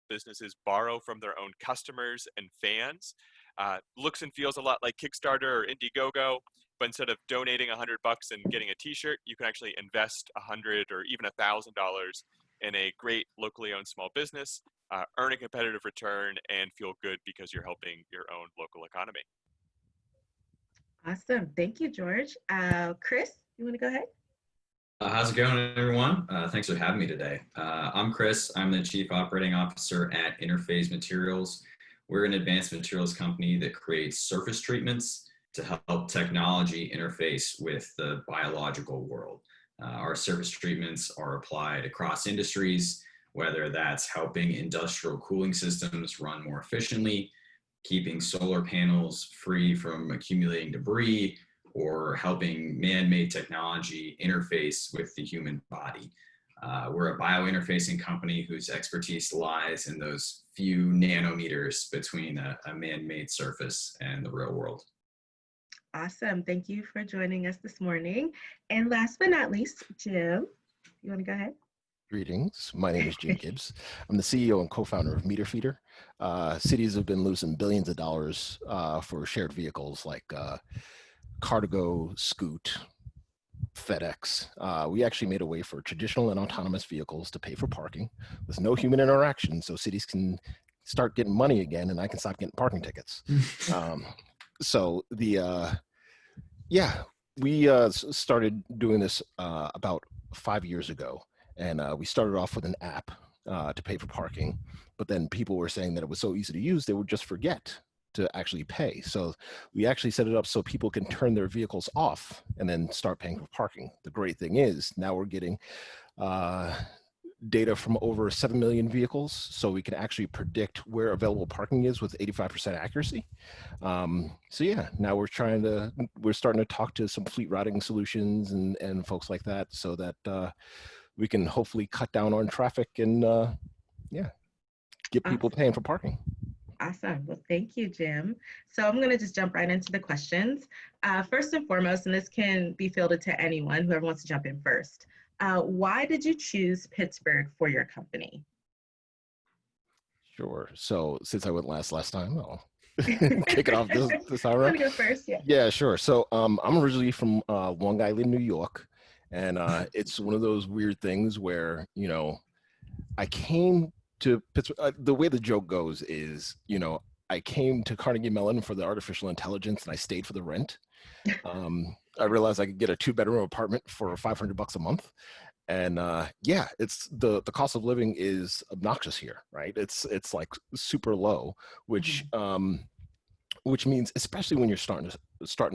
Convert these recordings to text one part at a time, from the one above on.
businesses borrow from their own customers and fans. Looks and feels a lot like Kickstarter or Indiegogo, but instead of donating $100 and getting a T-shirt, you can actually invest $100 or even $1,000 in a great locally owned small business, earn a competitive return, and feel good because you're helping your own local economy. Awesome. Thank you, George. Chris, you want to go ahead? How's it going, everyone? Thanks for having me today. I'm Chris. I'm the Chief Operating Officer at Interphase Materials. We're an advanced materials company that creates surface treatments to help technology interface with the biological world. Our surface treatments are applied across industries, whether that's helping industrial cooling systems run more efficiently, keeping solar panels free from accumulating debris, or helping man-made technology interface with the human body. We're a biointerfacing company whose expertise lies in those few nanometers between a man-made surface and the real world. Awesome. Thank you for joining us this morning. And last but not least, Jim, you want to go ahead? Greetings. My name is Jim Gibbs. I'm the CEO and co-founder of Meter Feeder. Cities have been losing billions of dollars for shared vehicles like Car2Go, Scoot, FedEx. We actually made a way for traditional and autonomous vehicles to pay for parking with no human interaction, so cities can start getting money again and I can stop getting parking tickets. We started doing this about 5 years ago, and we started off with an app to pay for parking, but then people were saying that it was so easy to use they would just forget to actually pay. So we actually set it up so people can turn their vehicles off and then start paying for parking. The great thing is now we're getting data from over 7 million vehicles, so we can actually predict where available parking is with 85% accuracy. So yeah, now we're starting to talk to some fleet routing solutions and folks like that, so that we can hopefully cut down on traffic and get people paying for parking. Awesome. Well, thank you, Jim. So I'm going to just jump right into the questions. First and foremost, and this can be fielded to anyone, whoever wants to jump in first. Why did you choose Pittsburgh for your company? Sure. So since I went last time, I'll kick it off this time around. I'm going to go first, yeah. Yeah, sure. So I'm originally from Long Island, New York. And it's one of those weird things where, I came to Pittsburgh. The way the joke goes is, I came to Carnegie Mellon for the artificial intelligence and I stayed for the rent. I realized I could get a 2-bedroom apartment for $500 a month. And it's the cost of living is obnoxious here, right? It's like super low, which means, especially when you're starting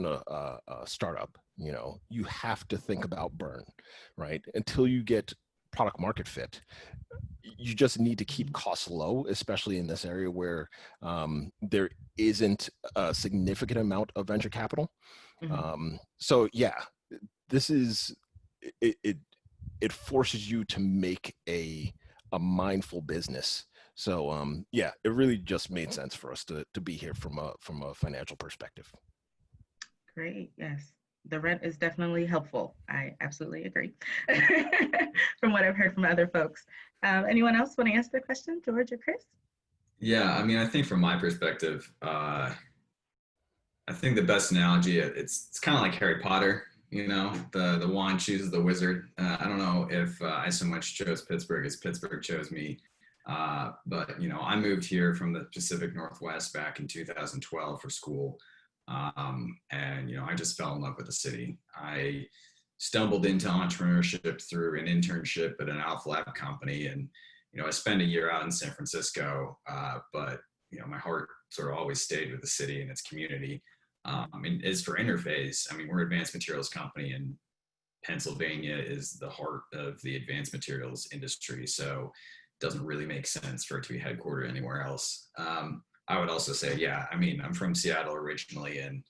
a startup, you have to think about burn, right? Until you get product market fit, you just need to keep costs low, especially in this area where there isn't a significant amount of venture capital. So yeah, this is it forces you to make a mindful business. So it really just made sense for us to be here from a financial perspective. Great. Yes. The rent is definitely helpful. I absolutely agree. From what I've heard from other folks. Anyone else want to answer the question, George or Chris? Yeah, I mean, I think from my perspective, I think the best analogy, it's kind of like Harry Potter, the wand chooses the wizard. I don't know if I so much chose Pittsburgh as Pittsburgh chose me. But, I moved here from the Pacific Northwest back in 2012 for school. And I just fell in love with the city. I stumbled into entrepreneurship through an internship at an Alpha Lab company. And, I spent a year out in San Francisco, but, my heart sort of always stayed with the city and its community. And as for Interphase, I mean, we're an advanced materials company, and Pennsylvania is the heart of the advanced materials industry. So it doesn't really make sense for it to be headquartered anywhere else. I would also say, yeah, I mean, I'm from Seattle originally, and,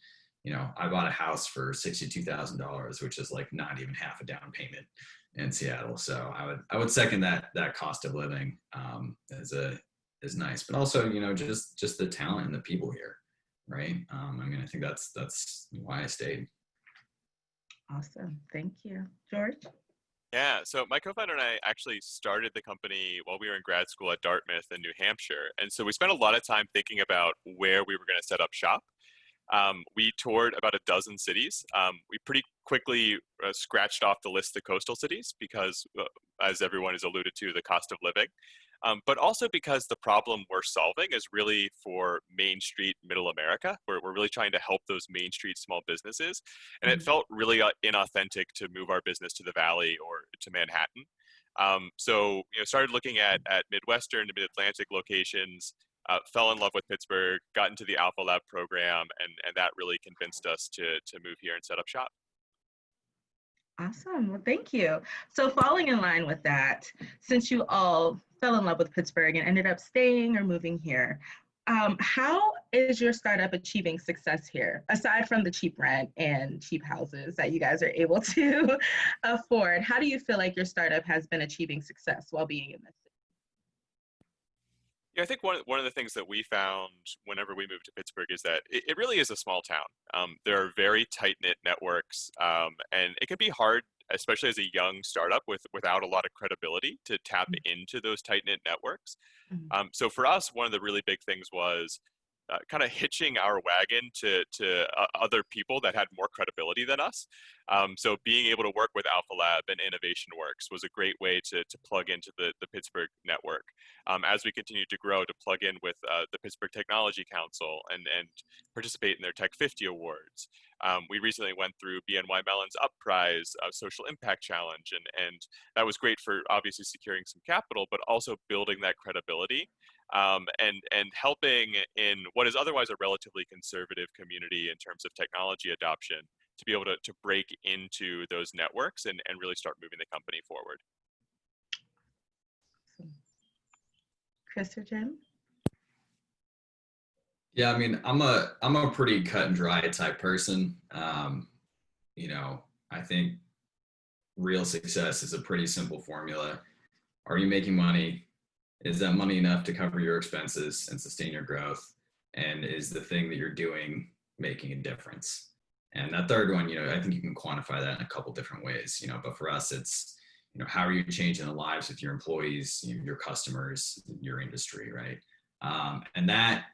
I bought a house for $62,000, which is like not even half a down payment in Seattle. So I would second that cost of living is nice, but also, just the talent and the people here. Right. I mean, I think that's why I stayed. Awesome. Thank you. George? Yeah, so my co-founder and I actually started the company while we were in grad school at Dartmouth in New Hampshire. And so we spent a lot of time thinking about where we were going to set up shop. We toured about a dozen cities. We pretty quickly scratched off the list of coastal cities because, as everyone has alluded to, the cost of living. But also because the problem we're solving is really for Main Street, Middle America. We're really trying to help those Main Street small businesses. And it felt really inauthentic to move our business to the Valley or to Manhattan. So, started looking at Midwestern to Mid-Atlantic locations, fell in love with Pittsburgh, got into the Alpha Lab program, and that really convinced us to move here and set up shop. Awesome. Well, thank you. So falling in line with that, since you all fell in love with Pittsburgh and ended up staying or moving here, how is your startup achieving success here? Aside from the cheap rent and cheap houses that you guys are able to afford, how do you feel like your startup has been achieving success while being in this city? Yeah, I think one of the things that we found whenever we moved to Pittsburgh is that it really is a small town. There are very tight-knit networks, and it can be hard, especially as a young startup without a lot of credibility, to tap into those tight-knit networks. So for us, one of the really big things was kind of hitching our wagon to other people that had more credibility than us. So being able to work with Alpha Lab and Innovation Works was a great way to plug into the Pittsburgh network. As we continue to grow, to plug in with the Pittsburgh Technology Council and participate in their Tech 50 awards. We recently went through BNY Mellon's Up Prize Social Impact Challenge, and that was great for obviously securing some capital, but also building that credibility. And helping in what is otherwise a relatively conservative community in terms of technology adoption to be able to break into those networks and really start moving the company forward. Chris or Jim? Yeah, I mean, I'm a pretty cut and dry type person. I think real success is a pretty simple formula. Are you making money? Is that money enough to cover your expenses and sustain your growth? And is the thing that you're doing making a difference? And that third one, I think you can quantify that in a couple different ways, but for us, it's, how are you changing the lives of your employees, your customers, your industry, right? And that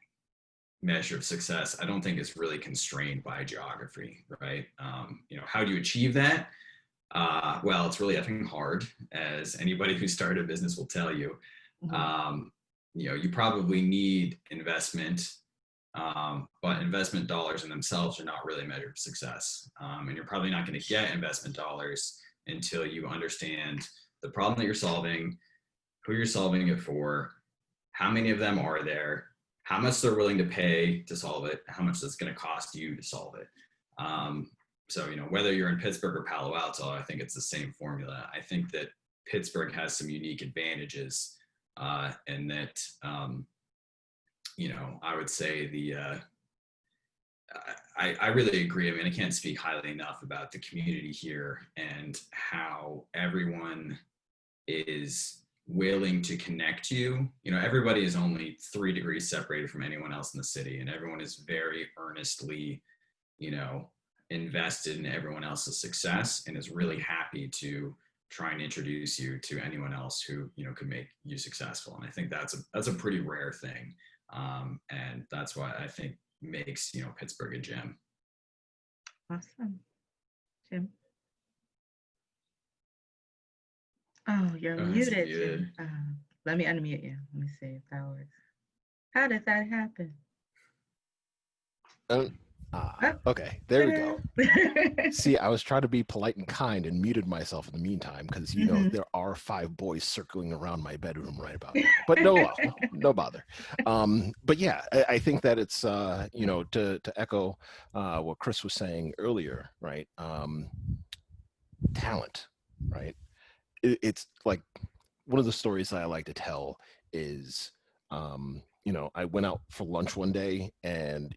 measure of success, I don't think is really constrained by geography, right? How do you achieve that? Well, it's really effing hard, as anybody who started a business will tell you. You probably need investment, but investment dollars in themselves are not really a measure of success. And you're probably not going to get investment dollars until you understand the problem that you're solving, who you're solving it for, how many of them are there, how much they're willing to pay to solve it, how much it's going to cost you to solve it. So, whether you're in Pittsburgh or Palo Alto, I think it's the same formula. I think that Pittsburgh has some unique advantages, and that, I would say I really agree. I mean, I can't speak highly enough about the community here and how everyone is willing to connect you. Everybody is only 3 degrees separated from anyone else in the city, and everyone is very earnestly, invested in everyone else's success and is really happy to try and introduce you to anyone else who, could make you successful. And I think that's a pretty rare thing. And that's why I think makes, Pittsburgh a gem. Awesome. Jim? Oh, you're muted, Jim. Let me unmute you. Let me see if that works. How did that happen? Okay, there we go. See, I was trying to be polite and kind and muted myself in the meantime because, there are 5 boys circling around my bedroom right about now. But no bother. But yeah, I think that it's, to echo what Chris was saying earlier, right? Talent, right? It's like one of the stories that I like to tell is, I went out for lunch one day and,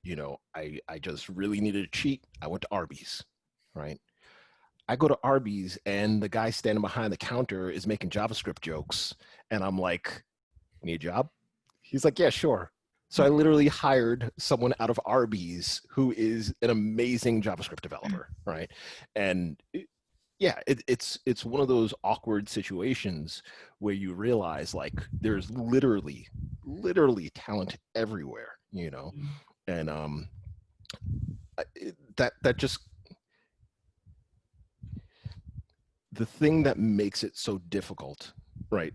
I just really needed a cheat. I went to Arby's, right? I go to Arby's and the guy standing behind the counter is making JavaScript jokes. And I'm like, need a job? He's like, yeah, sure. So I literally hired someone out of Arby's who is an amazing JavaScript developer, right? And yeah, it's one of those awkward situations where you realize like there's literally talent everywhere, you know, and that just, the thing that makes it so difficult, right?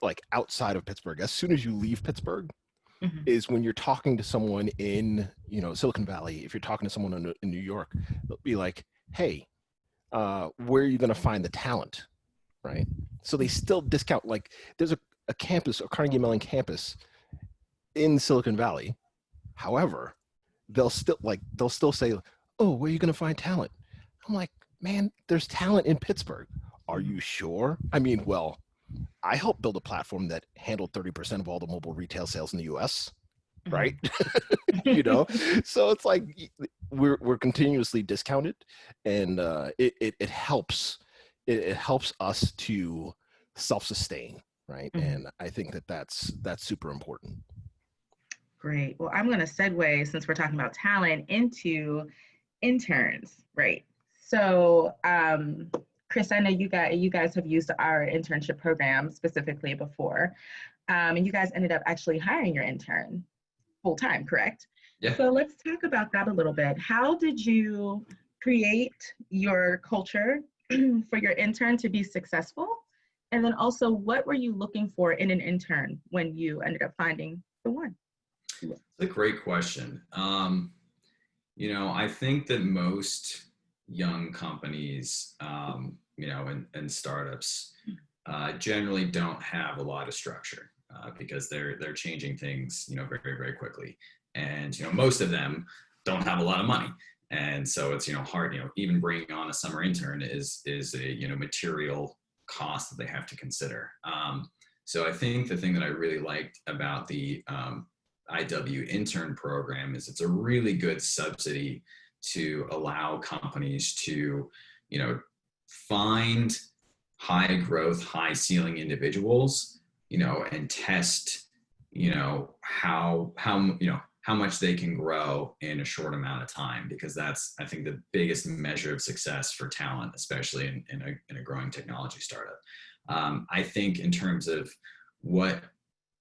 Like outside of Pittsburgh, as soon as you leave Pittsburgh, Mhm. is when you're talking to someone in, you know, Silicon Valley. If you're talking to someone in New York, they'll be like, "Hey, where are you going to find the talent?" Right? So they still discount. Like, there's a campus, a Carnegie Mellon campus in Silicon Valley. However, they'll still say, "Oh, where are you going to find talent?" I'm like, man, there's talent in Pittsburgh. Are you sure? I mean, well, I helped build a platform that handled 30% of all the mobile retail sales in the US, right? You know, so it's like we're continuously discounted, and it helps, it helps us to self-sustain, right? Mhm. And I think that's super important. Great. Well, I'm going to segue, since we're talking about talent, into interns, right? So, Chris, I know you guys have used our internship program specifically before, and you guys ended up actually hiring your intern full time, correct? Yeah. So let's talk about that a little bit. How did you create your culture for your intern to be successful? And then also, what were you looking for in an intern when you ended up finding the one? It's a great question. You know, I think that most young companies, you know, and startups generally don't have a lot of structure because they're changing things, you know, very, very quickly. And, you know, most of them don't have a lot of money. And so it's, you know, hard, you know, even bringing on a summer intern is a, you know, material cost that they have to consider. So I think the thing that I really liked about the IW intern program is it's a really good subsidy to allow companies to, you know, find high growth, high ceiling individuals, you know, and test, you know, you know, how much they can grow in a short amount of time, because that's, I think, the biggest measure of success for talent, especially in a growing technology startup. I think in terms of what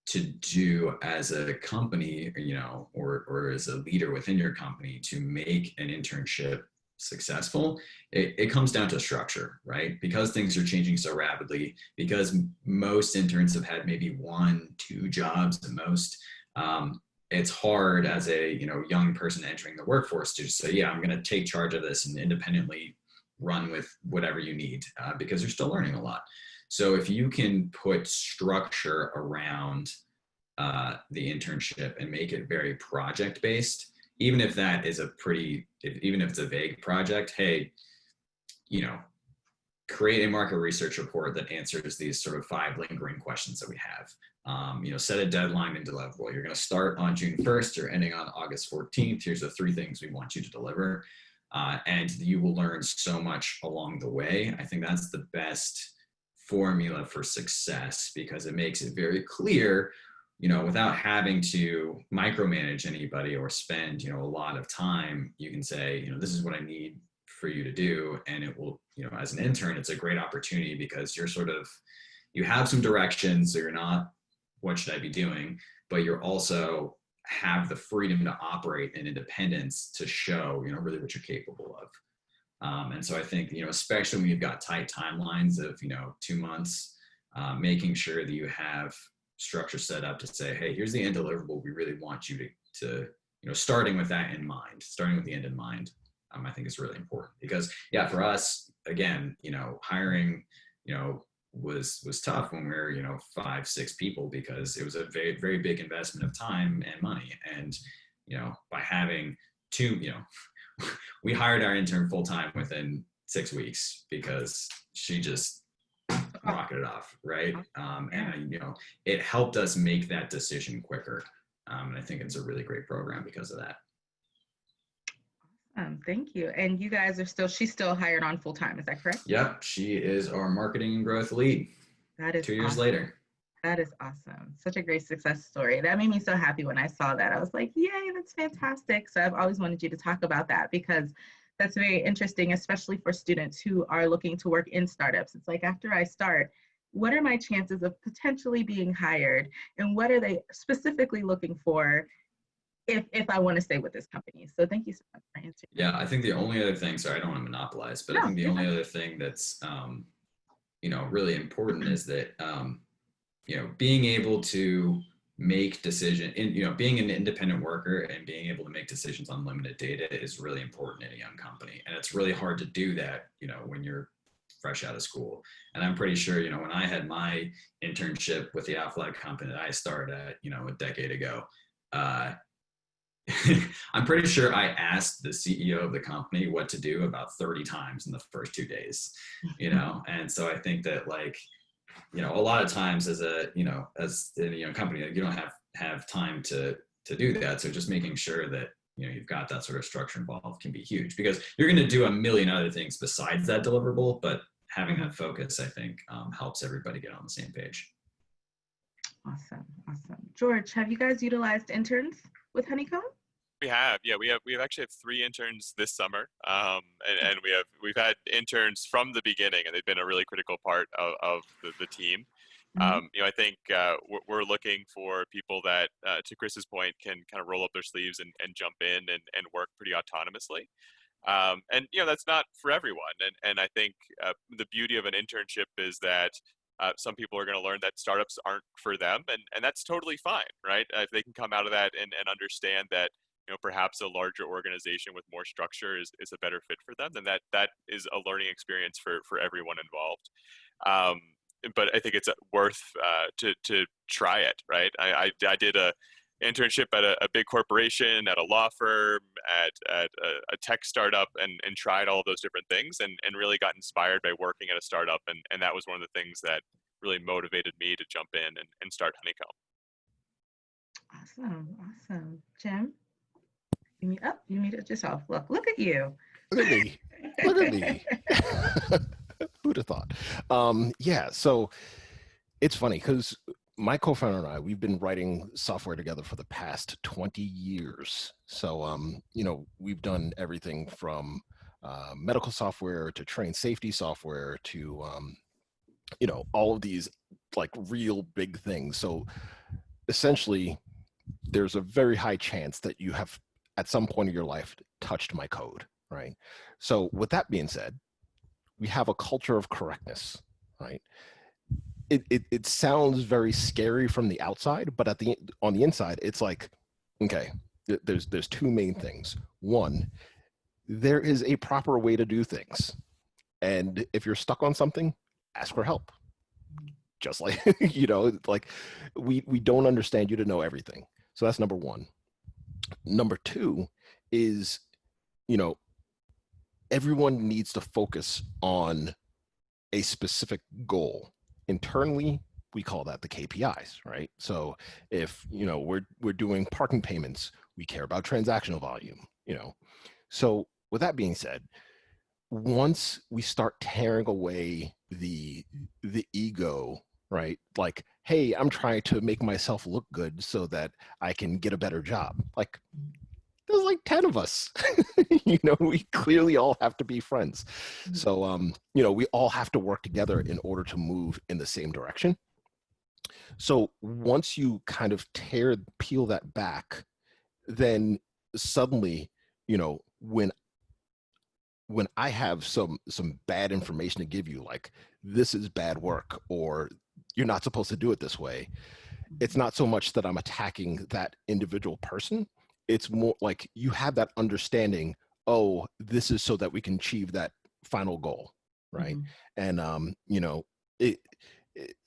to do as a company, you know, or as a leader within your company to make an internship successful, it comes down to structure, right? Because things are changing so rapidly, because most interns have had maybe 1-2 jobs at most. It's hard as a, you know, young person entering the workforce to just say, yeah, I'm going to take charge of this and independently run with whatever you need, because you're still learning a lot. So if you can put structure around the internship and make it very project based, even if that is even if it's a vague project, hey, you know, create a market research report that answers these sort of 5 lingering questions that we have. You know, set a deadline and deliverable. You're going to start on June 1st. You're ending on August 14th. Here's the 3 things we want you to deliver. And you will learn so much along the way. I think that's the best formula for success, because it makes it very clear, you know, without having to micromanage anybody or spend, you know, a lot of time. You can say, you know, this is what I need for you to do. And it will, you know, as an intern, it's a great opportunity because you're sort of, you have some direction. So you're not, what should I be doing? But you're also have the freedom to operate in independence to show, you know, really what you're capable of. And so I think, you know, especially when you've got tight timelines of, you know, 2 months, making sure that you have structure set up to say, hey, here's the end deliverable. We really want you to, you know, starting with that in mind, starting with the end in mind, I think is really important. Because yeah, for us, again, you know, hiring, you know, was tough when we were, you know, 5-6 people, because it was a very, very big investment of time and money. And, you know, by having 2, you know, we hired our intern full time within 6 weeks because she just rocketed off, right? And you know, it helped us make that decision quicker. And I think it's a really great program because of that. Thank you. And you guys are she's still hired on full time, is that correct? Yep, she is our marketing and growth lead. That is 2 years awesome. later. That is awesome. Such a great success story. That made me so happy when I saw that. I was like, yay, that's fantastic. So I've always wanted you to talk about that, because that's very interesting, especially for students who are looking to work in startups. It's like, after I start, what are my chances of potentially being hired, and what are they specifically looking for if I want to stay with this company? So thank you so much for answering. Yeah, I think the only other thing, sorry, I don't want to monopolize, but I think the only other thing that's, really important is that, being able to make being an independent worker and being able to make decisions on limited data is really important in a young company. And it's really hard to do that, when you're fresh out of school. And I'm pretty sure, when I had my internship with the athletic company that I started at, a decade ago, I'm pretty sure I asked the CEO of the company what to do about 30 times in the first 2 days, and so I think that, like, a lot of times as a company, you don't have time to do that. So just making sure that, you've got that sort of structure involved can be huge, because you're going to do a million other things besides that deliverable, but having that focus, I think, helps everybody get on the same page. Awesome. George, have you guys utilized interns with Honeycomb? We have actually have 3 interns this summer, and we've had interns from the beginning, and they've been a really critical part of the team. I think we're looking for people that, to Chris's point, can kind of roll up their sleeves and jump in and work pretty autonomously. And that's not for everyone, and I think the beauty of an internship is that some people are going to learn that startups aren't for them, and that's totally fine, right? If they can come out of that and understand that, perhaps a larger organization with more structure is a better fit for them, then that is a learning experience for everyone involved. But I think it's worth to try it, right? I did a internship at a big corporation, at a law firm, at a tech startup, and tried all of those different things, and really got inspired by working at a startup, and that was one of the things that really motivated me to jump in and start Honeycomb. Awesome. Jim? You muted yourself. Look at you. Look at me. Who'd have thought? So it's funny because my co-founder and I, we've been writing software together for the past 20 years. So, we've done everything from medical software to train safety software to, all of these like real big things. So essentially, there's a very high chance that you have at some point in your life touched my code, right? So with that being said, we have a culture of correctness, right? It sounds very scary from the outside, but on the inside, it's like, okay, there's 2 main things. One, there is a proper way to do things. And if you're stuck on something, ask for help. Just like, like we don't understand you to know everything. So that's number 1. Number 2 is, everyone needs to focus on a specific goal. Internally, we call that the KPIs, right? So if, we're doing parking payments, we care about transactional volume, So with that being said, once we start tearing away the ego, right? Like, hey, I'm trying to make myself look good so that I can get a better job. Like, there's like 10 of us. We clearly all have to be friends. So, we all have to work together in order to move in the same direction. So once you kind of peel that back, then suddenly, when I have some bad information to give you, like this is bad work, or you're not supposed to do it this way, it's not so much that I'm attacking that individual person. It's more like you have that understanding, oh, this is so that we can achieve that final goal, right? And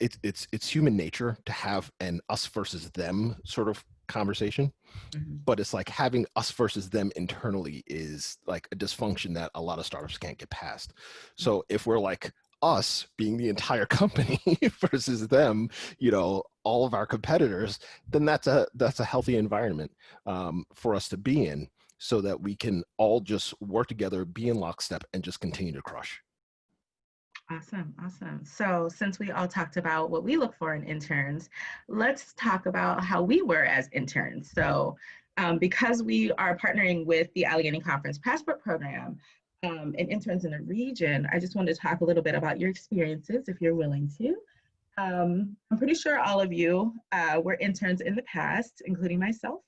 it's human nature to have an us versus them sort of conversation, but it's like having us versus them internally is like a dysfunction that a lot of startups can't get past. So if we're like us being the entire company versus them, all of our competitors, then that's a healthy environment for us to be in, so that we can all just work together, be in lockstep, and just continue to crush. Awesome. So since we all talked about what we look for in interns, let's talk about how we were as interns. So Because we are partnering with the Allegheny Conference Passport Program and interns in the region, I just wanted to talk a little bit about your experiences, if you're willing to. I'm pretty sure all of you were interns in the past, including myself.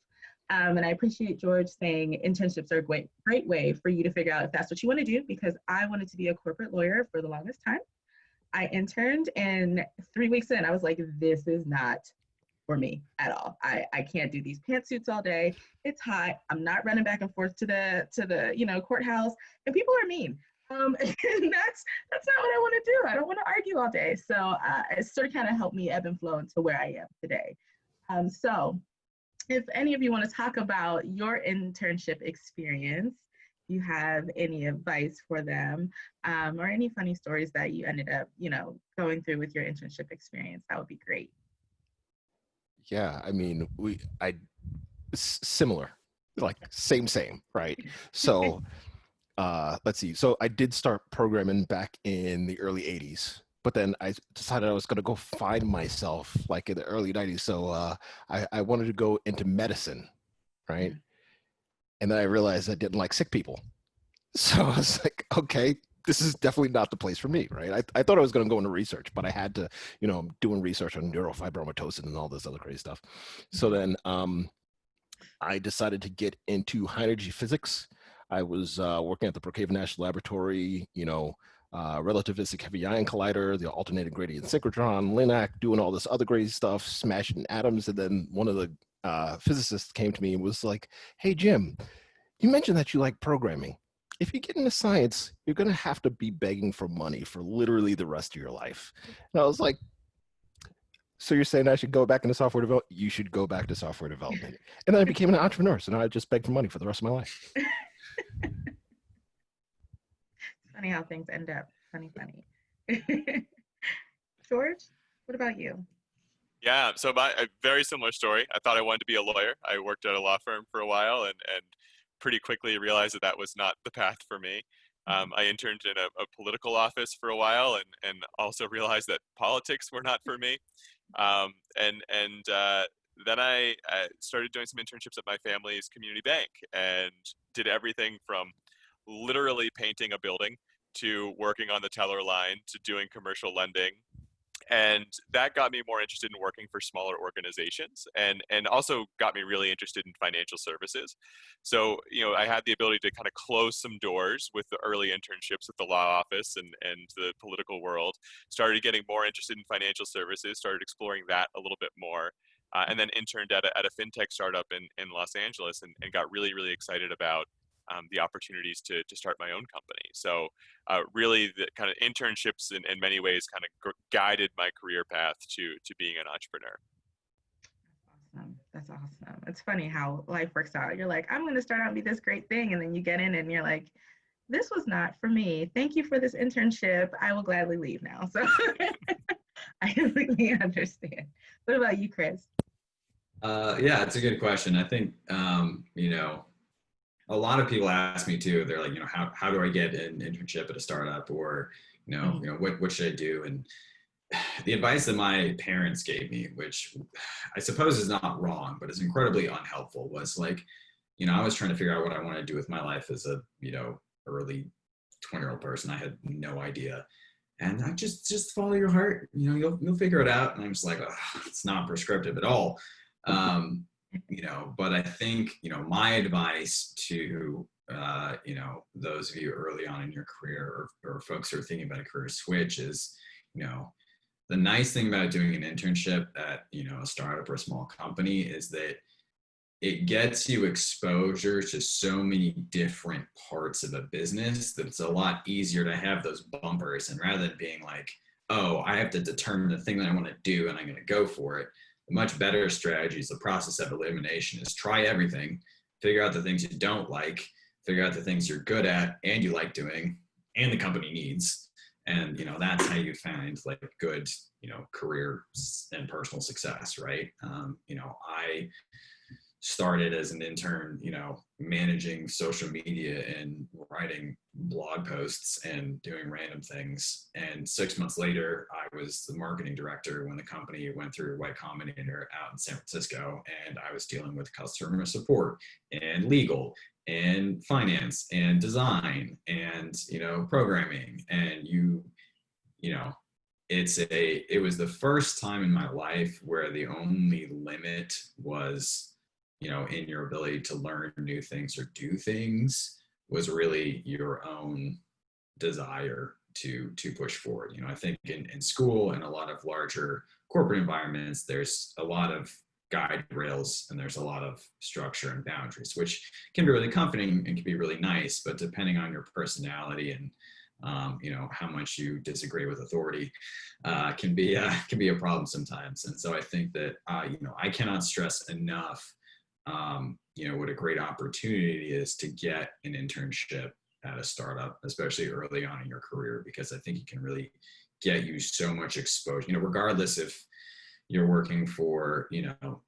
And I appreciate George saying internships are a great way for you to figure out if that's what you want to do, because I wanted to be a corporate lawyer for the longest time. I interned, and 3 weeks in, I was like, this is not for me at all. I can't do these pantsuits all day. It's hot. I'm not running back and forth to the courthouse, and people are mean. And that's not what I want to do. I don't want to argue all day. So it sort of kind of helped me ebb and flow into where I am today. So if any of you want to talk about your internship experience, you have any advice for them, or any funny stories that you ended up, going through with your internship experience, that would be great. Yeah, I mean, similar, like same, right? So let's see. So I did start programming back in the early 80s, but then I decided I was going to go find myself like in the early 90s. So I wanted to go into medicine, right? And then I realized I didn't like sick people. So I was like, okay, this is definitely not the place for me, right? I thought I was going to go into research, but I had to, I'm doing research on neurofibromatosis and all this other crazy stuff. So then I decided to get into high energy physics. I was working at the Brookhaven National Laboratory, relativistic heavy ion collider, the alternating gradient synchrotron, LINAC, doing all this other crazy stuff, smashing atoms. And then one of the physicists came to me and was like, hey, Jim, you mentioned that you like programming. If you get into science, you're going to have to be begging for money for literally the rest of your life. And I was like, so you're saying I should go back into software development? You should go back to software development. And then I became an entrepreneur. So now I just beg for money for the rest of my life. It's funny how things end up. Funny. George, what about you? Yeah, so a very similar story. I thought I wanted to be a lawyer. I worked at a law firm for a while and pretty quickly realized that was not the path for me. I interned in a political office for a while and also realized that politics were not for me. Then I started doing some internships at my family's community bank and did everything from literally painting a building to working on the teller line to doing commercial lending. And that got me more interested in working for smaller organizations and also got me really interested in financial services. So, I had the ability to kind of close some doors with the early internships at the law office and the political world, started getting more interested in financial services, started exploring that a little bit more, and then interned at a fintech startup in Los Angeles and got really, really excited about the opportunities to start my own company. So really the kind of internships in many ways kind of guided my career path to being an entrepreneur. That's awesome. It's funny how life works out. You're like, I'm going to start out and be this great thing. And then you get in and you're like, this was not for me. Thank you for this internship. I will gladly leave now. So I completely understand. What about you, Chris? Yeah, it's a good question. I think, a lot of people ask me too, they're like, how do I get an internship at a startup or, what should I do? And the advice that my parents gave me, which I suppose is not wrong, but is incredibly unhelpful, was like, I was trying to figure out what I want to do with my life as a, early 20-year-old person. I had no idea. And I just follow your heart, you'll figure it out. And I'm just like, oh, it's not prescriptive at all. But I think, my advice to, those of you early on in your career or folks who are thinking about a career switch is, the nice thing about doing an internship at, a startup or a small company is that it gets you exposure to so many different parts of a business that it's a lot easier to have those bumpers. And rather than being like, oh, I have to determine the thing that I want to do and I'm going to go for it. The much better strategy is the process of elimination is try everything, figure out the things you don't like, figure out the things you're good at and you like doing and the company needs. And, that's how you find like good, career and personal success, right? I started as an intern, managing social media and writing blog posts and doing random things. And 6 months later, I was the marketing director when the company went through Y Combinator out in San Francisco, and I was dealing with customer support and legal and finance and design and, programming. And it was the first time in my life where the only limit was, in your ability to learn new things or do things, was really your own desire to push forward. I think in school and a lot of larger corporate environments, there's a lot of guide rails and there's a lot of structure and boundaries, which can be really comforting and can be really nice, but depending on your personality and how much you disagree with authority, can be a problem sometimes. And so I think that I cannot stress enough what a great opportunity is to get an internship at a startup, especially early on in your career, because I think it can really get you so much exposure, regardless if you're working for,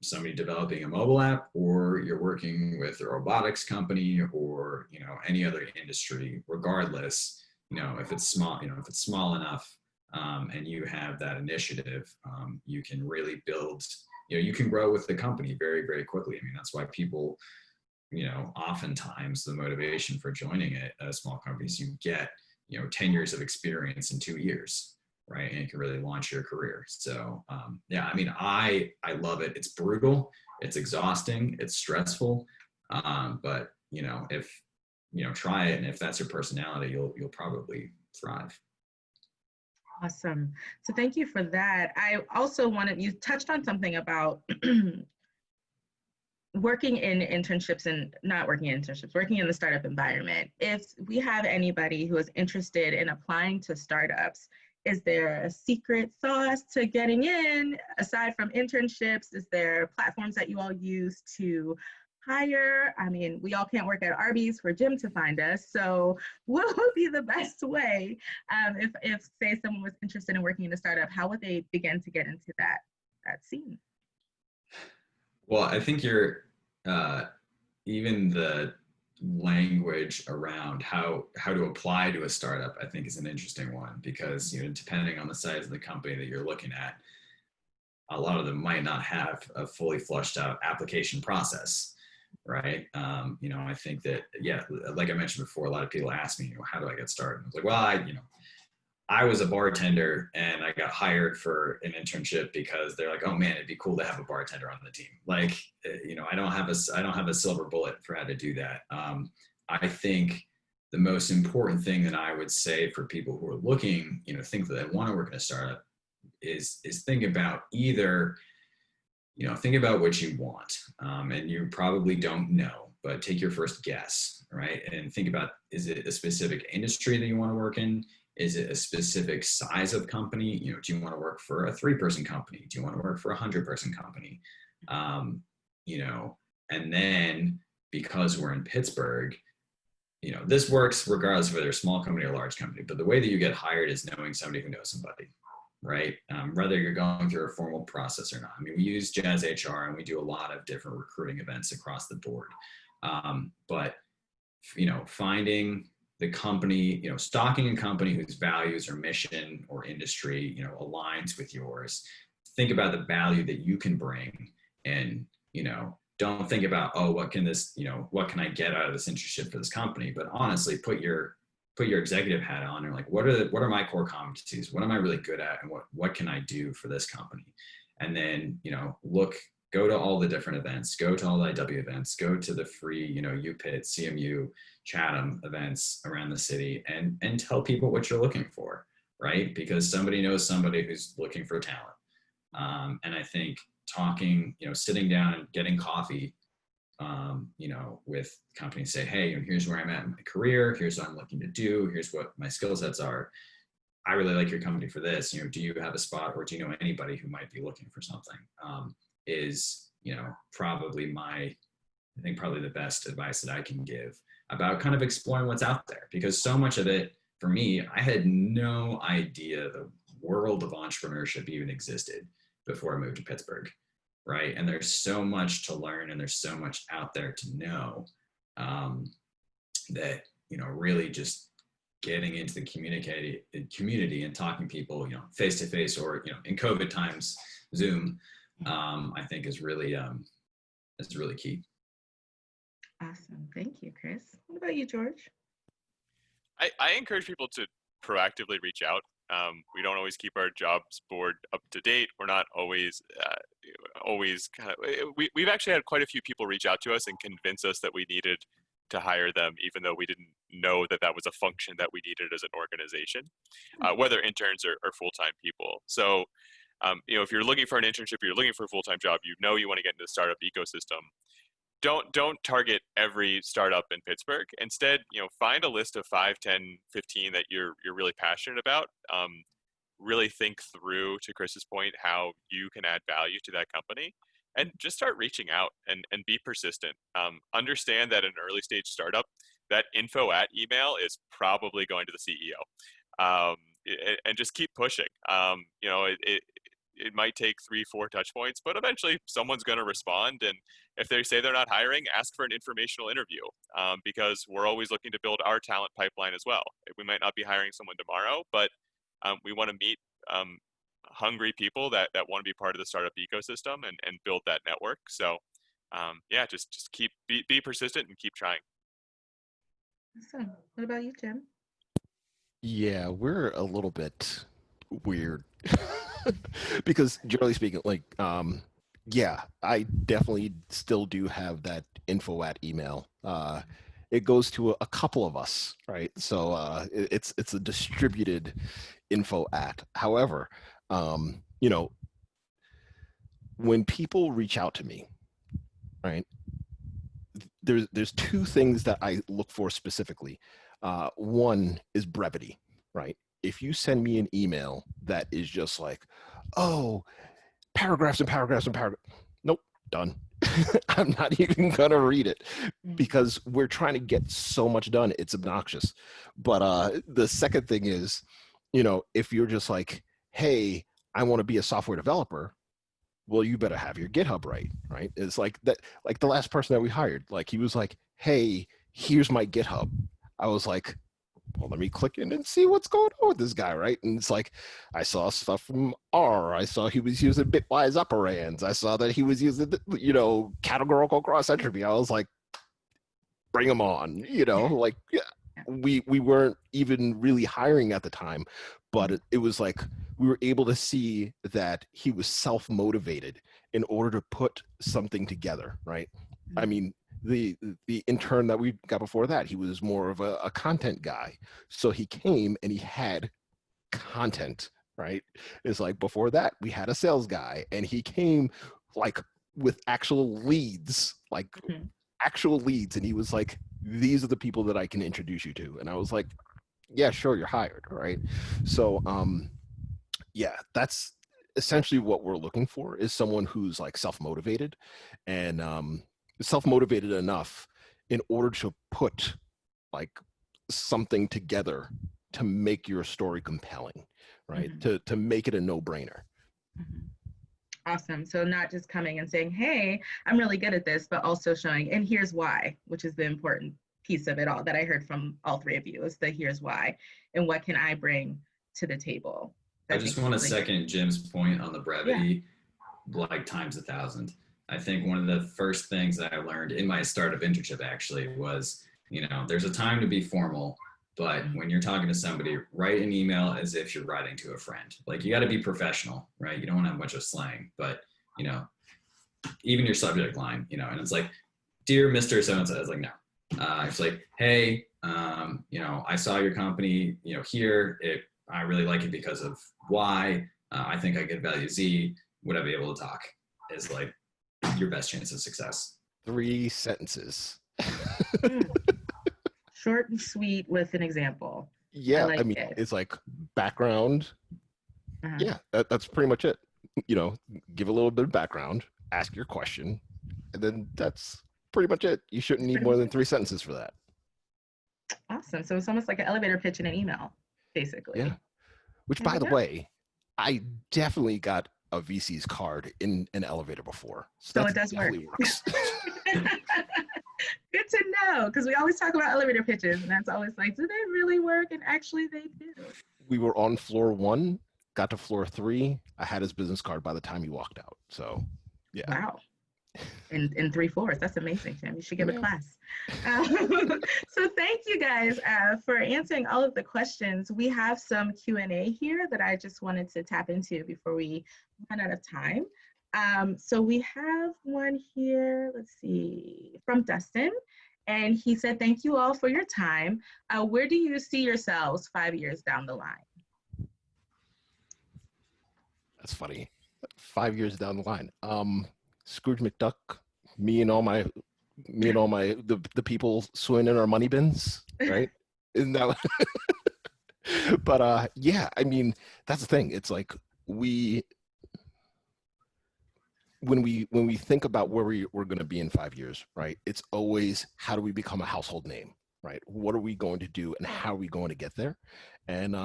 somebody developing a mobile app, or you're working with a robotics company, or, any other industry. Regardless, if it's small enough, and you have that initiative, you can really build, you can grow with the company very, very quickly. I mean, that's why people, oftentimes the motivation for joining a small company is you get, 10 years of experience in 2 years, right? And you can really launch your career. So, I love it. It's brutal. It's exhausting. It's stressful. But, if, try it. And if that's your personality, you'll probably thrive. Awesome. So thank you for that. I also you touched on something about working in internships and not working in internships, working in the startup environment. If we have anybody who is interested in applying to startups, is there a secret sauce to getting in aside from internships? Is there platforms that you all use to hire? I mean, we all can't work at Arby's for Jim to find us. So what would be the best way if say someone was interested in working in a startup, how would they begin to get into that scene? Well, I think even the language around how to apply to a startup, I think, is an interesting one, because, depending on the size of the company that you're looking at, a lot of them might not have a fully flushed out application process, right? I think that, like I mentioned before, a lot of people ask me, how do I get started? I was like, well, I was a bartender and I got hired for an internship because they're like, oh man, it'd be cool to have a bartender on the team. Like, I don't have a silver bullet for how to do that. I think the most important thing that I would say for people who are looking, think that they want to work in a startup is think about think about what you want. And you probably don't know, but take your first guess, right? And think about, is it a specific industry that you want to work in? Is it a specific size of company? Do you want to work for a 3-person company? Do you want to work for a 100-person company? And then, because we're in Pittsburgh, this works regardless of whether a small company or large company, but the way that you get hired is knowing somebody who knows somebody, right? Whether you're going through a formal process or not. I mean, we use Jazz HR and we do a lot of different recruiting events across the board. But finding the company, stalking a company whose values or mission or industry, aligns with yours. Think about the value that you can bring, and, don't think about, oh, what can I get out of this internship for this company? But honestly, put your executive hat on and like, what are my core competencies? What am I really good at? And what can I do for this company? And then, go to all the different events, go to all the IW events, go to the free, UPIT, CMU, Chatham events around the city, and tell people what you're looking for, right? Because somebody knows somebody who's looking for talent. And I think talking, sitting down and getting coffee, with companies, say, hey, here's where I'm at in my career, here's what I'm looking to do, here's what my skill sets are. I really like your company for this. Do you have a spot, or do you know anybody who might be looking for something? Is probably probably the best advice that I can give about kind of exploring what's out there, because so much of it, for me, I had no idea the world of entrepreneurship even existed before I moved to Pittsburgh. right? And there's so much to learn, and there's so much out there to know, that, really just getting into the community and talking to people, face to face, or, in COVID times, Zoom, I think is really key. Awesome. Thank you, Chris. What about you, George? I encourage people to proactively reach out. We don't always keep our jobs board up to date. We're not always we've actually had quite a few people reach out to us and convince us that we needed to hire them, even though we didn't know that that was a function that we needed as an organization, whether interns or full-time people. So, if you're looking for an internship, you're looking for a full-time job, you want to get into the startup ecosystem. Don't target every startup in Pittsburgh. Instead, find a list of 5, 10, 15 that you're really passionate about. Really think through, to Chris's point, how you can add value to that company, and just start reaching out and be persistent. Understand that an early stage startup, that info at email is probably going to the CEO, and just keep pushing. It might take 3, 4 touch points, but eventually someone's going to respond. And if they say they're not hiring, ask for an informational interview, because we're always looking to build our talent pipeline as well. We might not be hiring someone tomorrow, but we want to meet hungry people that want to be part of the startup ecosystem and build that network. So just be persistent and keep trying. Awesome. What about you, Jim? Yeah, we're a little bit weird because generally speaking, I definitely still do have that info at email. It goes to a couple of us, right? So it's a distributed info at. However, when people reach out to me, right, there's 2 things that I look for specifically. One is brevity, right? If you send me an email that is just like, oh, paragraphs and paragraphs and paragraphs, nope, done. I'm not even gonna read it, because we're trying to get so much done. It's obnoxious. But the second thing is, if you're just like, hey, I want to be a software developer, well, you better have your GitHub right? It's like that. Like the last person that we hired, like he was like, hey, here's my GitHub. I was like, well, let me click in and see what's going on with this guy, right? And it's like, I saw stuff from R. I saw he was using bitwise operands. I saw that he was using, categorical cross entropy. I was like, bring him on, like, yeah. We weren't even really hiring at the time, but it was like we were able to see that he was self-motivated in order to put something together, right? I mean, the intern that we got before that, he was more of a content guy. So he came and he had content, right? It's like before that, we had a sales guy and he came like with actual leads, actual leads. And he was like, these are the people that I can introduce you to. And I was like, yeah, sure, you're hired, right? So, that's essentially what we're looking for, is someone who's like self-motivated and self-motivated enough in order to put like something together to make your story compelling, right? To make it a no-brainer. Awesome. So not just coming and saying, hey, I'm really good at this, but also showing, and here's why, which is the important piece of it all that I heard from all 3 of you, is the here's why and what can I bring to the table. I just want to second Jim's point on the brevity, like times 1,000. I think one of the first things that I learned in my startup internship actually was, there's a time to be formal, but when you're talking to somebody, write an email as if you're writing to a friend. Like, you got to be professional, right? You don't want to have a bunch of slang, but, even your subject line, and it's like, dear Mr. So-and-so. It's like, no. It's like, hey, I saw your company, here. I really like it because of Y. I think I get value Z. Would I be able to talk? Is like your best chance of success. 3 sentences. Short and sweet with an example. Yeah, I mean, it's like background. Yeah, that's pretty much it. Give a little bit of background, ask your question, and then that's pretty much it. You shouldn't need more than 3 sentences for that. Awesome. So it's almost like an elevator pitch in an email, basically. Yeah. Which, by the way, I definitely got a VC's card in an elevator before. So it does work. Works. Good to know, because we always talk about elevator pitches, and that's always like, do they really work? And actually, they do. We were on floor 1, got to floor 3. I had his business card by the time he walked out. So, yeah. Wow. In 3 floors. That's amazing, Jim. You should give a class. So thank you guys for answering all of the questions. We have some Q&A here that I just wanted to tap into before we run out of time. So we have one here, let's see, from Dustin. And he said, thank you all for your time. Where do you see yourselves 5 years down the line? That's funny. 5 years down the line. Scrooge McDuck, me and all the people swimming in our money bins, right? Isn't that? But yeah, I mean, that's the thing. It's like when we think about where we're going to be in 5 years, right? It's always, how do we become a household name, right? What are we going to do, and how are we going to get there? And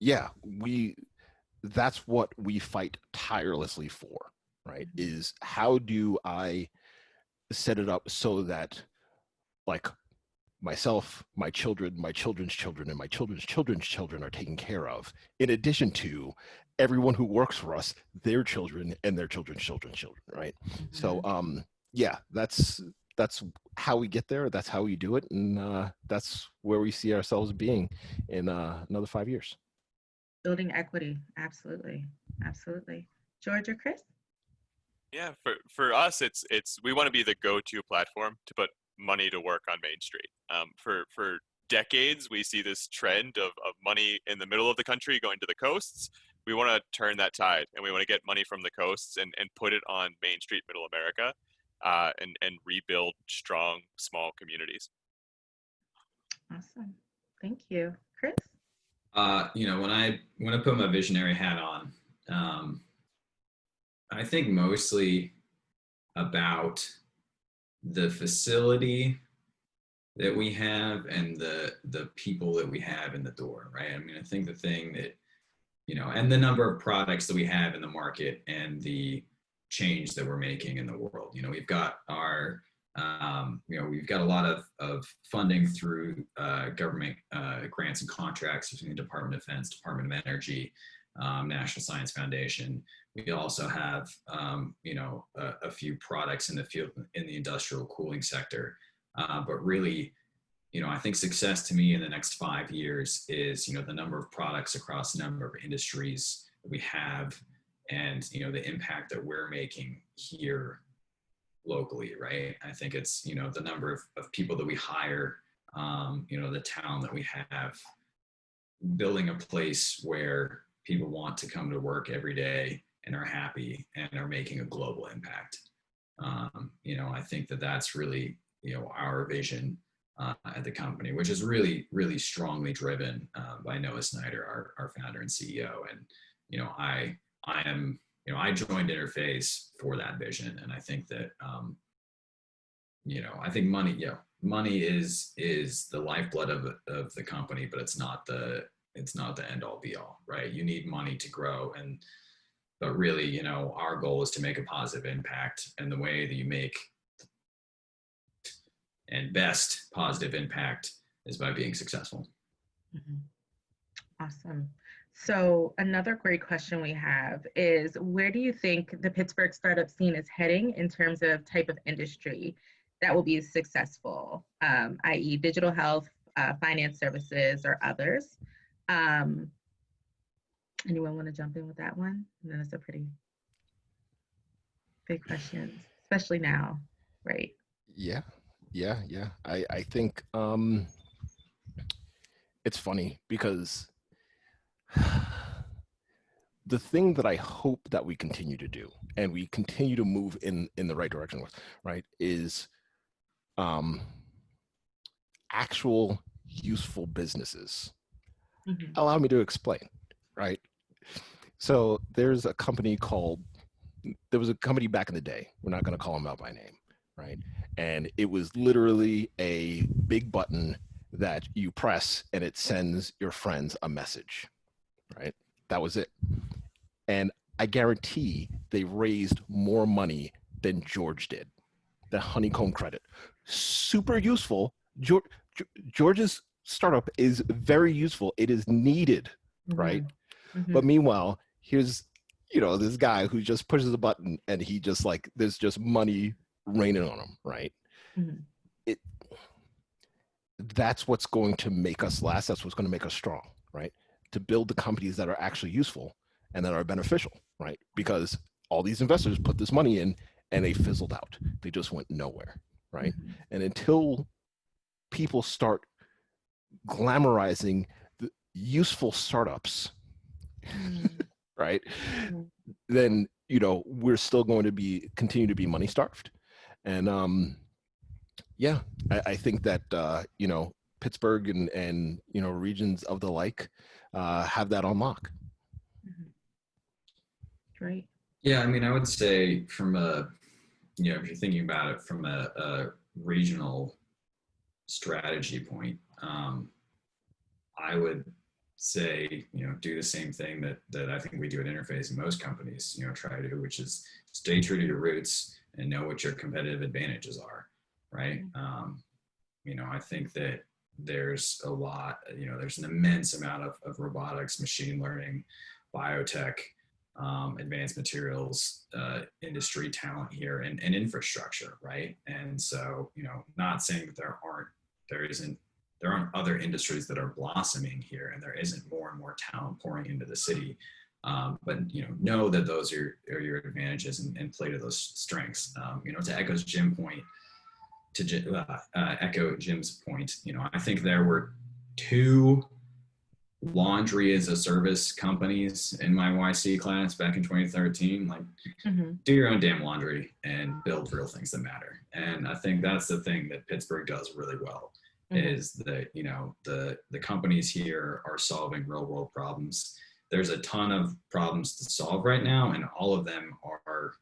yeah, that's what we fight tirelessly for, right? Is how do I set it up so that, like, myself, my children, my children's children, and my children's children's children are taken care of, in addition to everyone who works for us, their children and their children's children's children, right? So yeah, that's how we get there. That's how we do it, and that's where we see ourselves being in another 5 years. Building equity, absolutely, absolutely. George or Chris? Yeah, for us, it's we want to be the go-to platform to put money to work on Main Street. For decades, we see this trend of money in the middle of the country going to the coasts. We want to turn that tide, and we want to get money from the coasts and put it on Main Street, Middle America, and rebuild strong, small communities. Awesome. Thank you. Chris? You know, when I put my visionary hat on, I think mostly about the facility that we have and the people that we have in the door, right? I mean, I think the thing that, you know, and the number of products that we have in the market and the change that we're making in the world. You know, we've got our, you know, we've got a lot of funding through government grants and contracts between the Department of Defense, Department of Energy, National Science Foundation. We also have, you know, a few products in the field in the industrial cooling sector. But really, you know, I think success to me in the next 5 years is, you know, the number of products across the number of industries that we have, and, you know, the impact that we're making here locally, right? I think it's, you know, the number of people that we hire, you know, the talent that we have, building a place where people want to come to work every day and are happy and are making a global impact. You know, I think that that's really, you know, our vision at the company, which is really, really strongly driven by Noah Snyder, our founder and CEO. And, you know, I am, you know, I joined Interface for that vision. And I think that, you know, I think money, you know, money is the lifeblood of the company, but it's not the end all be all, right? You need money to grow. But really, you know, our goal is to make a positive impact, and the way that you make and best positive impact is by being successful. Mm-hmm. Awesome. So another great question we have is, where do you think the Pittsburgh startup scene is heading in terms of type of industry that will be successful, i.e. digital health, finance services, or others? Anyone want to jump in with that one? And then it's a pretty big question, especially now, right? Yeah. I think it's funny because the thing that I hope that we continue to do, and we continue to move in the right direction with, right, is actual useful businesses. Mm-hmm. Allow me to explain, right? So there was a company back in the day, we're not going to call them out by name, right? And it was literally a big button that you press and it sends your friends a message, right? That was it. And I guarantee they raised more money than George did. The honeycomb credit, super useful. George's startup is very useful. It is needed, right? But meanwhile, here's, this guy who just pushes a button and he just like, there's just money raining on him, right? That's what's going to make us last. That's what's going to make us strong, right? To build the companies that are actually useful and that are beneficial, right? Because all these investors put this money in and they fizzled out. They just went nowhere, right? And until people start glamorizing the useful startups, right? Then, we're still going to continue to be money starved. And yeah, I think that, Pittsburgh and regions of the like have that on lock. Great. Yeah, I mean, I would say from if you're thinking about it from a regional strategy point, I would say, do the same thing that I think we do at Interface and most companies, try to do, which is stay true to your roots and know what your competitive advantages are, right? I think that there's a lot, there's an immense amount of robotics, machine learning, biotech, advanced materials, industry talent here and infrastructure, right? And so, not saying that there aren't other industries that are blossoming here and there isn't more and more talent pouring into the city. But know that those are your advantages and play to those strengths. To echo Jim's point, I think there were 2 laundry as a service companies in my YC class back in 2013. Like, do your own damn laundry and build real things that matter. And I think that's the thing that Pittsburgh does really well. Is that the companies here are solving real world problems. There's a ton of problems to solve right now, and all of them are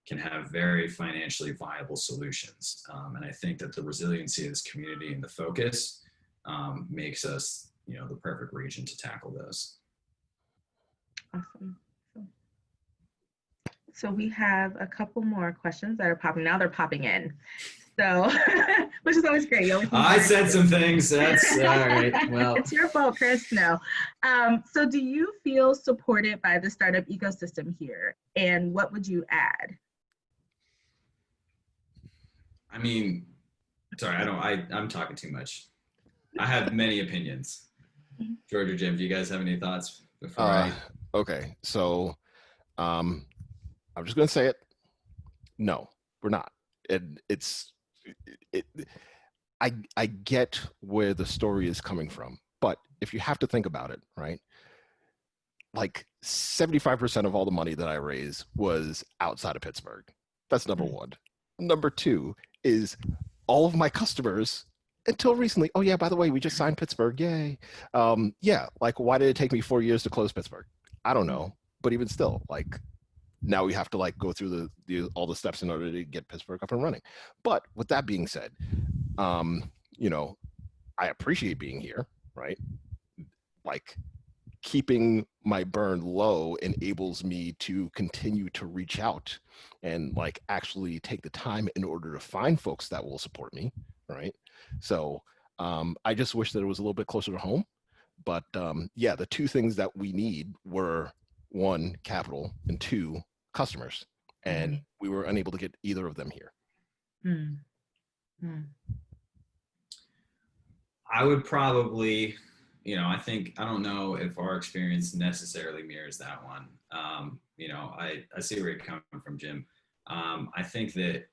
can have very financially viable solutions. And I think that the resiliency of this community and the focus makes us the perfect region to tackle those. Awesome. So we have a couple more questions that are popping. Now they're popping in. So, which is always great. I said some things. That's all right. Well, it's your fault, Chris. No. So do you feel supported by the startup ecosystem here? And what would you add? I mean, sorry, I'm talking too much. I have many opinions. George or Jim, do you guys have any thoughts before Okay, so I'm just gonna say it. No, we're not. I get where the story is coming from, but if you have to think about it, right? Like 75% of all the money that I raised was outside of Pittsburgh. That's number one. Number two is all of my customers until recently. Oh yeah, by the way, we just signed Pittsburgh. Yay. Yeah, like why did it take me 4 years to close Pittsburgh? I don't know, but even still, like now we have to like go through all the steps in order to get Pittsburgh up and running. But with that being said, I appreciate being here, right? Like keeping my burn low enables me to continue to reach out and like actually take the time in order to find folks that will support me, right? So I just wish that it was a little bit closer to home. But yeah, the 2 things that we need were 1, capital, and 2, customers. And we were unable to get either of them here. I would probably, I don't know if our experience necessarily mirrors that one. I see where you're coming from, Jim. I think that,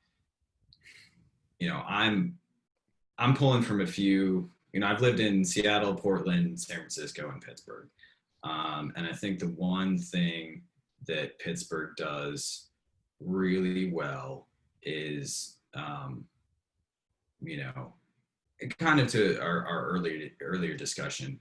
I'm pulling from a few, I've lived in Seattle, Portland, San Francisco, and Pittsburgh. And I think the one thing that Pittsburgh does really well is, kind of to our earlier discussion,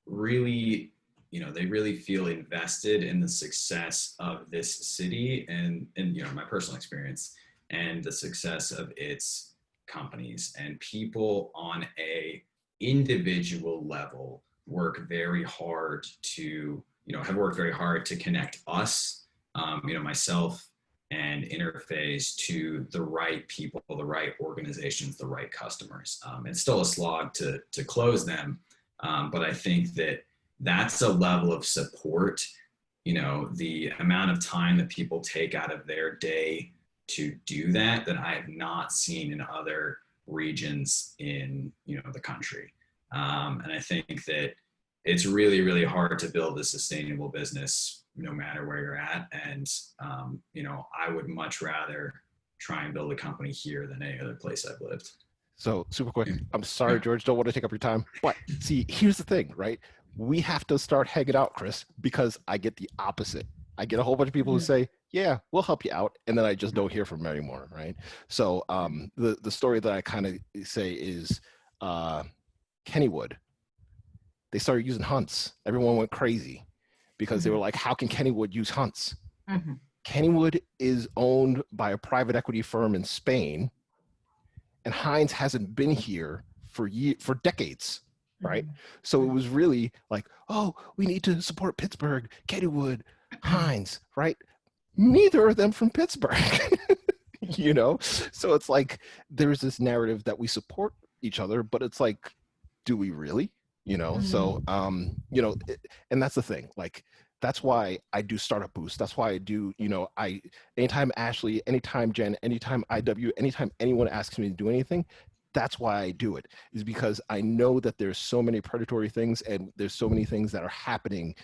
really, they really feel invested in the success of this city and my personal experience and the success of its companies, and people on a individual level work very hard to have worked very hard to connect us, myself and Interface, to the right people, the right organizations, the right customers. It's still a slog to close them, but I think that's a level of support, the amount of time that people take out of their day to do that I have not seen in other regions in, the country. And I think that it's really, really hard to build a sustainable business no matter where you're at. And, I would much rather try and build a company here than any other place I've lived. So super quick, I'm sorry, George, don't want to take up your time, but see, here's the thing, right? We have to start hanging out, Chris, because I get the opposite. I get a whole bunch of people who say, yeah, we'll help you out. And then I just don't hear from them anymore, right? So the story that I kind of say is Kennywood. They started using hunts. Everyone went crazy because they were like, how can Kennywood use hunts? Kennywood is owned by a private equity firm in Spain, and Heinz hasn't been here for decades, right? So it was really like, oh, we need to support Pittsburgh, Kennywood, Heinz, right? Neither of them from Pittsburgh, So it's like there's this narrative that we support each other, but it's like, do we really? So and that's the thing. Like, that's why I do Startup Boost. That's why I do, anytime Ashley, anytime Jen, anytime IW, anytime anyone asks me to do anything, that's why I do it, is because I know that there's so many predatory things and there's so many things that are happening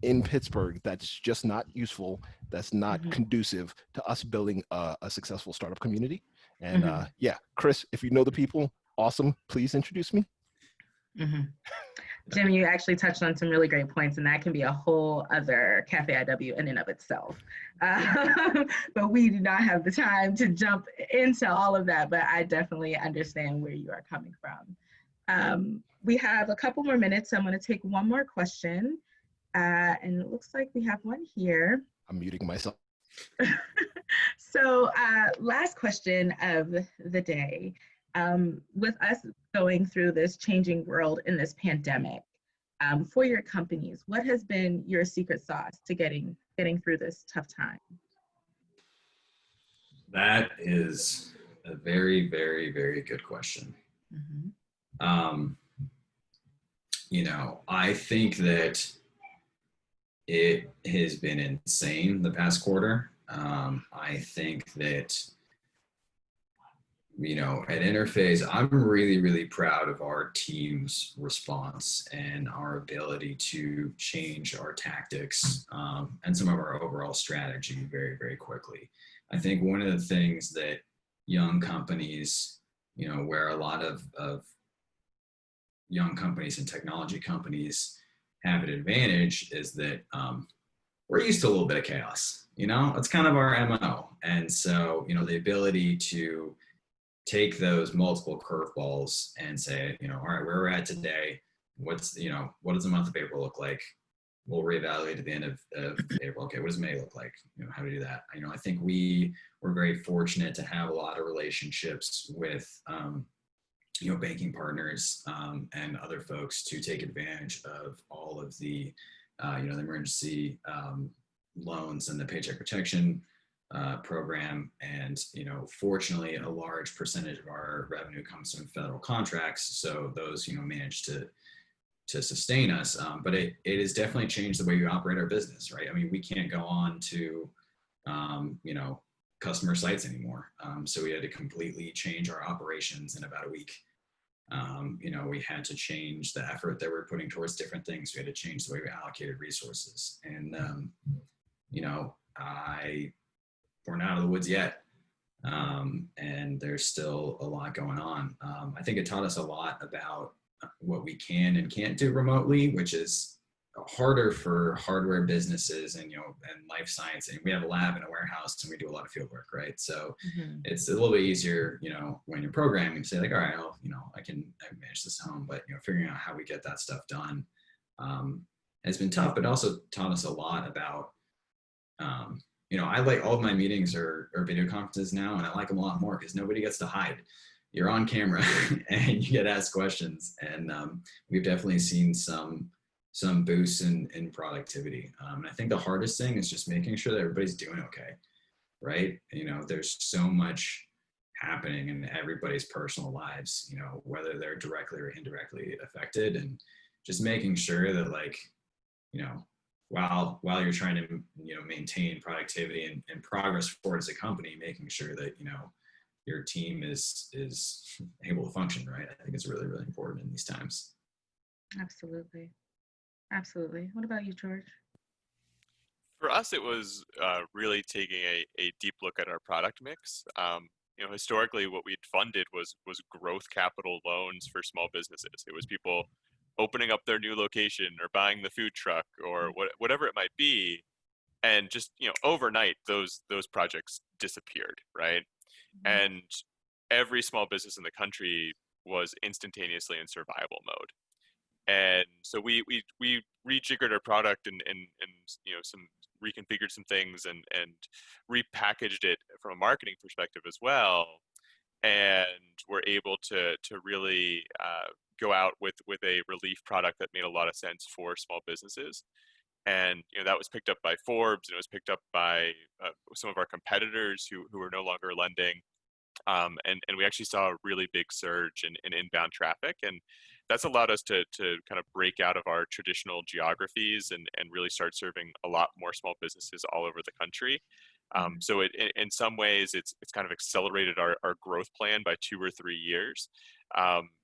in Pittsburgh that's just not useful, that's not conducive to us building a successful startup community. And Chris, if you know the people, awesome. Please introduce me. Jim, you actually touched on some really great points, and that can be a whole other Café IW in and of itself. But we do not have the time to jump into all of that, but I definitely understand where you are coming from. We have a couple more minutes, so I'm going to take one more question. And it looks like we have one here. I'm muting myself. So last question of the day. With us going through this changing world in this pandemic, for your companies, what has been your secret sauce to getting through this tough time? That is a very, very, very good question. I think that it has been insane the past quarter. I think that at Interface, I'm really, really proud of our team's response and our ability to change our tactics and some of our overall strategy very, very quickly. I think one of the things that young companies, where a lot of young companies and technology companies have an advantage, is that we're used to a little bit of chaos. It's kind of our MO. And so, the ability to take those multiple curveballs and say, all right, where we're at today, what does the month of April look like? We'll reevaluate at the end of April. Okay, what does May look like? How to do that? I think we were very fortunate to have a lot of relationships with, banking partners and other folks to take advantage of all of the, the emergency loans and the Paycheck Protection program. And, fortunately, a large percentage of our revenue comes from federal contracts. So those, managed to sustain us. But it has definitely changed the way we operate our business, right? I mean, we can't go on to, customer sites anymore. So we had to completely change our operations in about a week. We had to change the effort that we're putting towards different things. We had to change the way we allocated resources. And, we're not out of the woods yet. And there's still a lot going on. I think it taught us a lot about what we can and can't do remotely, which is harder for hardware businesses and, and life science. And we have a lab and a warehouse and we do a lot of field work, right? So it's a little bit easier, when you're programming to say like, all right, I can manage this at home, but, figuring out how we get that stuff done has been tough, but also taught us a lot about, I like all of my meetings are video conferences now, and I like them a lot more because nobody gets to hide. You're on camera and you get asked questions. And we've definitely seen some some boosts in productivity. And I think the hardest thing is just making sure that everybody's doing okay, right? You know, there's so much happening in everybody's personal lives, you know, whether they're directly or indirectly affected, and just making sure that, like, you know, while you're trying to, you know, maintain productivity and progress towards the company, making sure that, you know, your team is able to function, right? I think it's really, really important in these times. Absolutely. Absolutely. What about you, George? For us, it was really taking a deep look at our product mix. You know, historically, what we'd funded was growth capital loans for small businesses. It was people opening up their new location or buying the food truck or whatever it might be, and just, you know, overnight those projects disappeared, right? And every small business in the country was instantaneously in survival mode. And so we rejiggered our product and you know, some reconfigured some things and repackaged it from a marketing perspective as well, and we're able to really go out with a relief product that made a lot of sense for small businesses. And, you know, that was picked up by Forbes, and it was picked up by some of our competitors who are no longer lending. And we actually saw a really big surge in inbound traffic, and that's allowed us to kind of break out of our traditional geographies and really start serving a lot more small businesses all over the country. So in some ways, it's kind of accelerated our growth plan by 2 or 3 years,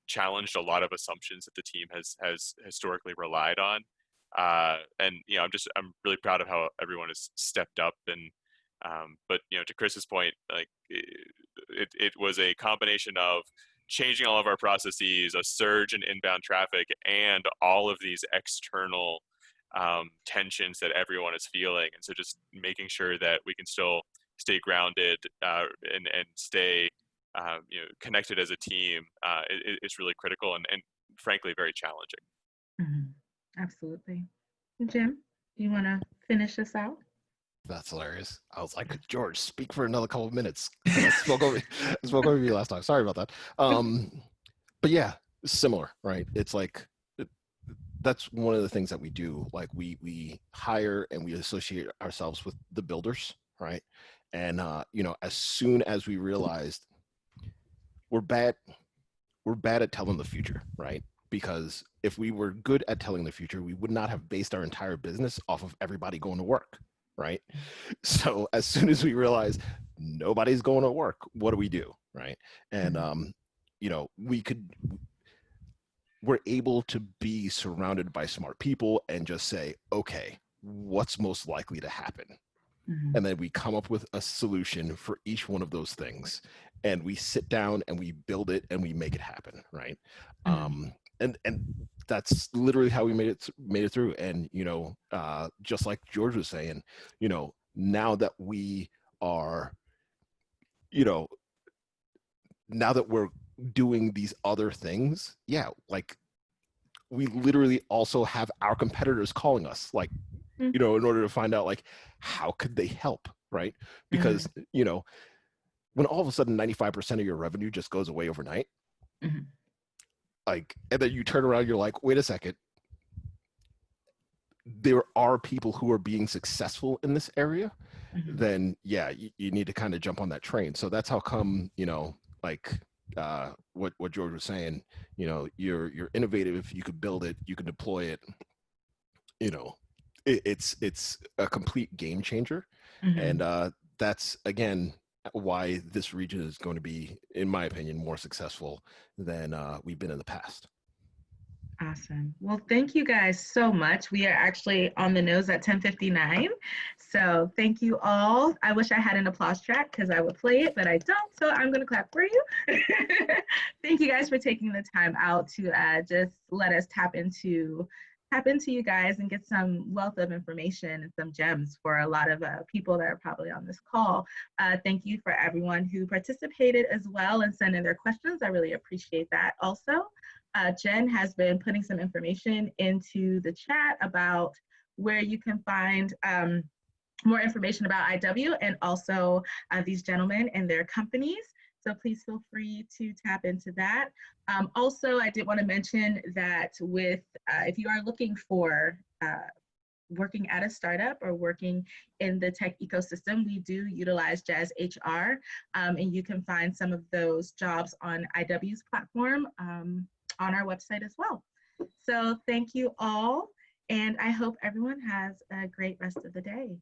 challenged a lot of assumptions that the team has historically relied on. And, you know, I'm really proud of how everyone has stepped up. And but, you know, to Chris's point, like, it was a combination of changing all of our processes, a surge in inbound traffic, and all of these external tensions that everyone is feeling. And so just making sure that we can still stay grounded and stay you know, connected as a team is really critical and frankly very challenging. Mm-hmm. Absolutely. Jim, you want to finish this out? That's hilarious. I was like, George, speak for another couple of minutes. I spoke over you last time. Sorry about that. But yeah, similar, right? It's like, that's one of the things that we do. Like we hire and we associate ourselves with the builders, right? And you know, as soon as we realized we're bad at telling the future, right? Because if we were good at telling the future, we would not have based our entire business off of everybody going to work, right? So as soon as we realize nobody's going to work, what do, right? And you know, we're able to be surrounded by smart people and just say, okay, what's most likely to happen? And then we come up with a solution for each one of those things, and we sit down and we build it and we make it happen, right? And that's literally how we made it through. And, you know, just like George was saying, you know, now that we are, you know, now that we're doing these other things, yeah, like we literally also have our competitors calling us, like, you know, in order to find out, like, how could they help, right? Because, you know, when all of a sudden 95% of your revenue just goes away overnight, like, and then you turn around, you're like, wait a second, there are people who are being successful in this area, then yeah, you need to kind of jump on that train. So that's how come, you know, like what George was saying, you know, you're innovative, you could build it, you can deploy it, you know, it's a complete game changer. And that's, again, why this region is going to be, in my opinion, more successful than we've been in the past. Awesome. Well, thank you guys so much. We are actually on the nose at 10:59. So thank you all. I wish I had an applause track because I would play it, but I don't. So I'm going to clap for you. Thank you guys for taking the time out to just let us tap into you guys and get some wealth of information and some gems for a lot of people that are probably on this call. Thank you for everyone who participated as well and sent in their questions. I really appreciate that also. Jen has been putting some information into the chat about where you can find more information about IW and also these gentlemen and their companies. So please feel free to tap into that. Also, I did want to mention that with if you are looking for working at a startup or working in the tech ecosystem, we do utilize Jazz HR, and you can find some of those jobs on IW's platform on our website as well. So thank you all, and I hope everyone has a great rest of the day.